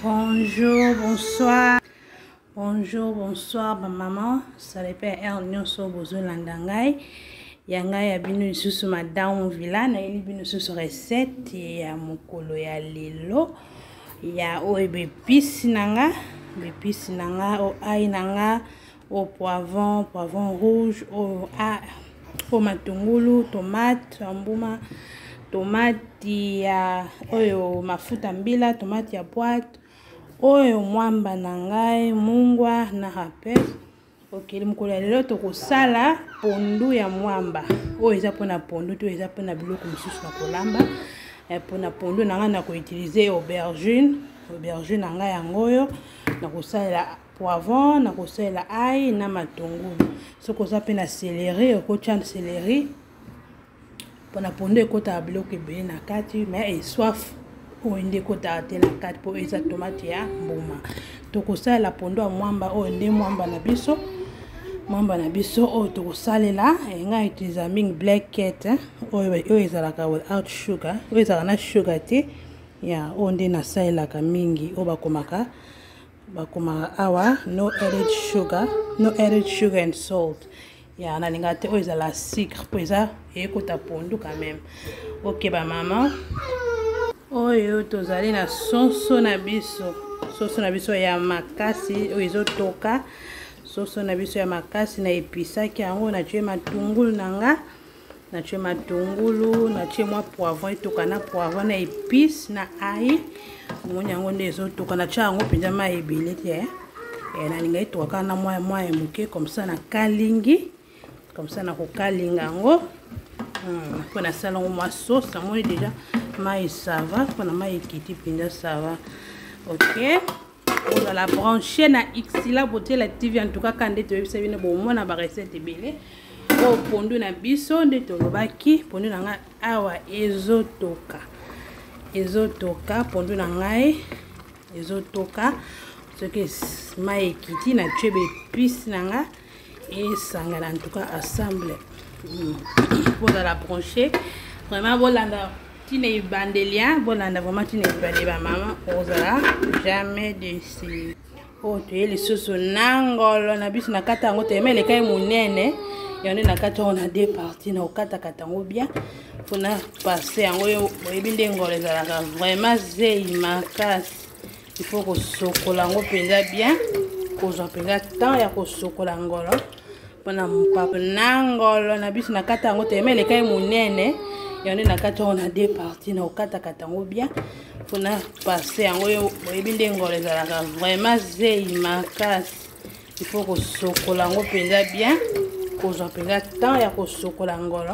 Bonjour, bonsoir. Bonjour, bonsoir, ma maman. Ça dépend de ce que vous avez. Yanga ya binu susu madame villa na ili binu susu recette ya mokolo ya lelo ya oebe pissinanga o ai nanga au poivron rouge au matungulu tomate ambuma tomate ya oyo mafuta mbila tomate ya boîte oyo mwamba nangai mungwa na rappel. Ok, mokolo ya lelo tokosala pondu ya mwamba oyo eza pona pondu to eza pona biloko mosusu na kolamba. Pona pondu nanga na ko utiliser aubergine nanga yango oyo na kosalela poivron na kosalela ai na matungulu. Soko za pe na céleri okotia céleri pona pondu ekota biloko ebele na kati mais soif oyo nde ekota te na kati po eza tomate ya mbuma. Tokosalela pondu ya mwamba oyo nde mwamba na biso oyo tokosalela nga utiliser ming black cat oyo ezalaka without sugar oyo ezalaka na sugar te ya oyo nde nasalelaka mingi oyo bakomaka awa no added sugar and salt ya nalinga te oyo ezala sucre po eza ekota pondu quand même. Ok ba mama oyo tozali na soso na biso ya makasi oyo ezotoka soso na biso ya makasi na episaki yango na tie matungulu nanga na tie matungulu na tie mwa poivron etoka na poivron na épice na ai moni yango nde ezotoka na tie yango penza mai ebele te na linga etoka na mwa moke comme ça na kalingi comme ça na kokalinga yango po na sala ngo mwa sauce moni déjà mai ça va po na mai ekiti penza ça va. Ok, on va la brancher na xila boté la TV en tout cas quand tu veux savoir bon moi na ba recette ebele o pondu na biso nde tolobaki pondu na nga awa ezotoka pondu na ngai ezotoka ce que mai ekiti na tube épice na nga et sangana en tout cas ensemble pour la brancher vraiment bolanda tine bandelia bolanda vraiment tine bandeba mama ozala jamais déçu. Oh tu es les soso nangolo na biso na kata yango te mais le kai munene yone na kata on a deux parties na okata katango bien pona passer yango oyebi nde ngolo ezalaka vraiment zei makasi il faut ko sokola ngo penza bien kozwa penza temps ya ko sokola ngolo pona mpapa nangolo na biso na kata yango te mais le kai munene yone na kata on a deux parties na okata katango bien pona passer yango oyebi nde ngolo ezalaka vraiment zei makasi il faut ko sokola ngo penza bien kozwa penza temps ya ko sokola ngolo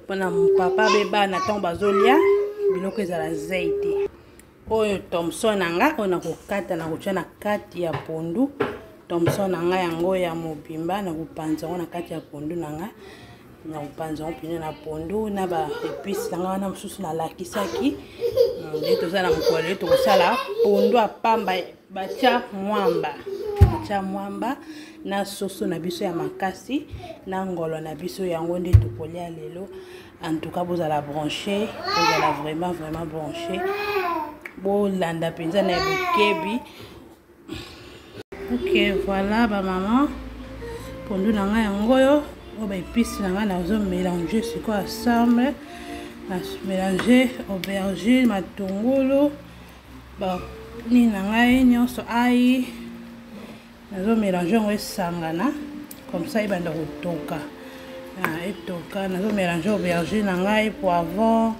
pona papa beba na temps bazolia biloko ezala zei te. Oyo Thomson nanga ona kokata na kotia na kati ya pondu Thomson nanga yango ya mobimba na kopanza na kati ya pondu nanga na kopanza pino na pondu na ba épices nanga wana mosusu na lakisaki nde tozala mokolo tokosala pondu apamba batia mwamba na soso na biso ya makasi na ngolo na biso yango nde tokolia lelo. En tout cas vous allez brancher, vous allez vraiment brancher bolanda penza na bikebi. Ok voilà ba maman pondu nanga yango yo o ba épices nanga na zo mélanger c'est quoi ensemble na mélanger aubergine matungulu ba ni nanga nyonso ai na zo mélanger ngo esangana comme ça ibanda kotoka etoka na zo mélanger aubergine nanga poivron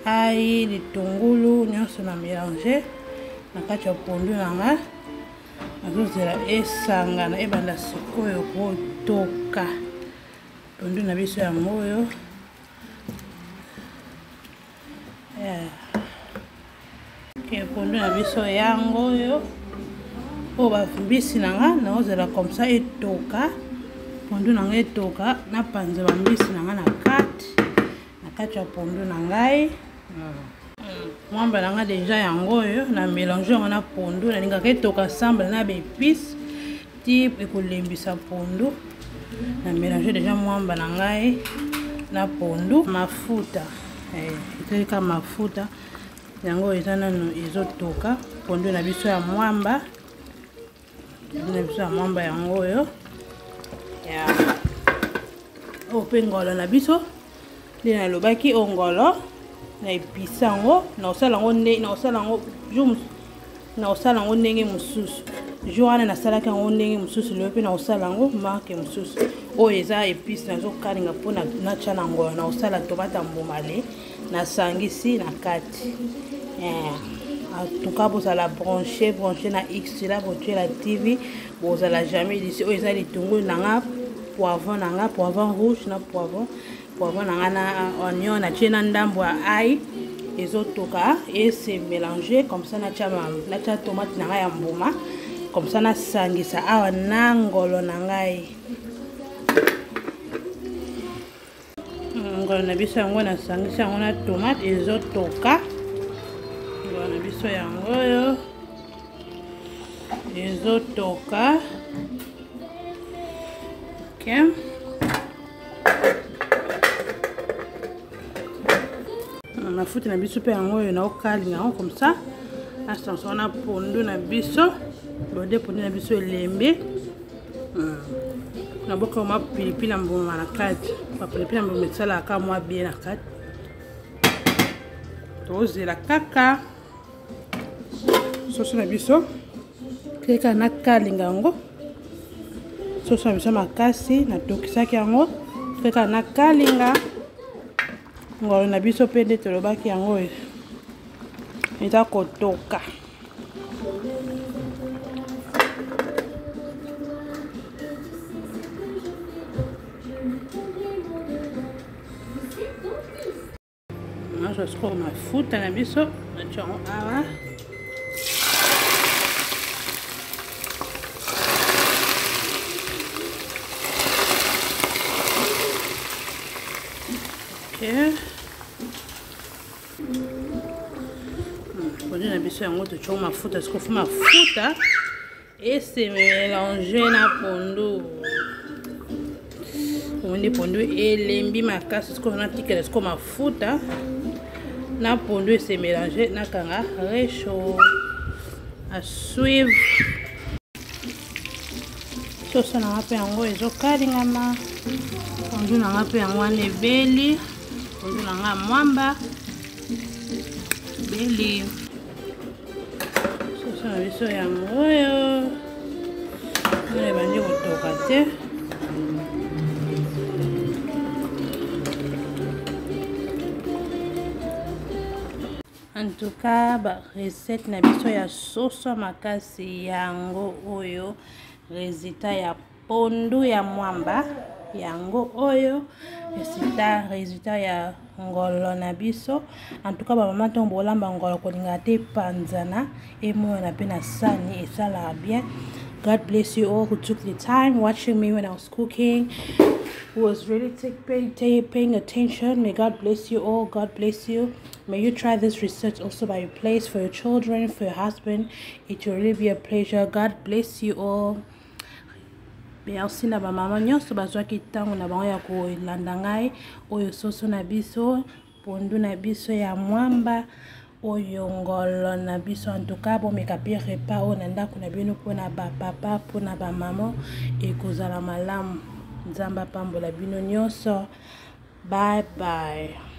ai litungulu nyonso na mélanger na kati ya pondu nanga azozela esangana ebanda sikoyo kotoka pondu na biso ya moyo pondu na biso yango oyo oyo bambisi nanga naozela comme ça etoka pondu nanga etoka na panza bambisi nanga na kati ya pondu na ngai mwamba nanga déjà yango oyo na mélange yango na pondu nalingaka etoka ensemble na baépice ti ekolembisa pondu na mélange déjà mwamba na ngai na pondu mafuta ezalika mafuta yango eza nano ezotoka pondu na biso ya mwamba. Na biso ya mwamba yango oyo. Ya. Ope ngolo na biso. Nde na lobaki ngolo na episa yango na osala yango ndenge mosusu. Jour wana nasalaki yango ndenge mosusu lelo mpe na osala yango marque mosusu. Oyo eza épice nazokalinga mpo natya na ngolo na osala tomate mbuma le nasangisi na kati. En tout cas bozala branché na X là botie la TV bozala jamais d'ici oyo eza litungulu nanga poivron rouge na poivron nanga na oignon na tie na ndambo ya ail ezotoka et se mélanger comme ça natya tomate nanga ya mbuma comme ça nasangisa awa na ngolo na ngai. Ngolo na biso yango nasangisa yango na tomate ezotoka. Ngolo na biso yango oyo ezotoka. Okay. Mafuta na biso pe yango oyo na okalinga yango comme ça. Asanso na pondu na biso. Bode pondu na biso elembe. Na boka ma pilipili mbuma na kati. Pa pilipili mbuma tsala ka mwa bien na kati. Tozela kaka. Soso na biso. Keka na kalinga yango. Soso na biso makasi na tokisaki yango. Keka na kalinga. Ngolo na biso pe nde tolobaki yango eza kotoka. Nazosko mafuta na biso natya yango awa. Okay. Pondu na biso yango totyoko mafuta siko fu mafuta et se mélanger na pondu. Pondu pondu elembi makasi siko na tikela siko mafuta na pondu et se mélanger na kanga réchaud. À suivre. Soso na ngape yango ezokalingama. Pondu na ngape yango wana ebeli. Pondu na nga mwamba beli. Soso na biso yango oyo wana bandi kotoka te. En tout cas ba recette na biso ya soso makasi yango oyo résultat ya pondu ya mwamba yango oyo résultat ya ngolo na biso. En tout cas ba maman to bolamba ngolo kolinga te panzana et moi na pe na sani esala bien. God bless you all who took the time watching me when I was cooking, who was really paying attention. May God bless you all. God bless you. May you try this research also by your place, for your children, for your husband. It will really be a pleasure. God bless you all. Merci na ba mama nyonso bazwaki tango na bango ya kolanda ngai oyo soso na biso pondu na biso ya mwamba oyo ngolo na biso. En tout cas bomeka pe repas oyo na ndako na bino mpona bapapa mpona bamama ekozala malamu. Nzambe apambola bino nyonso. Bye bye.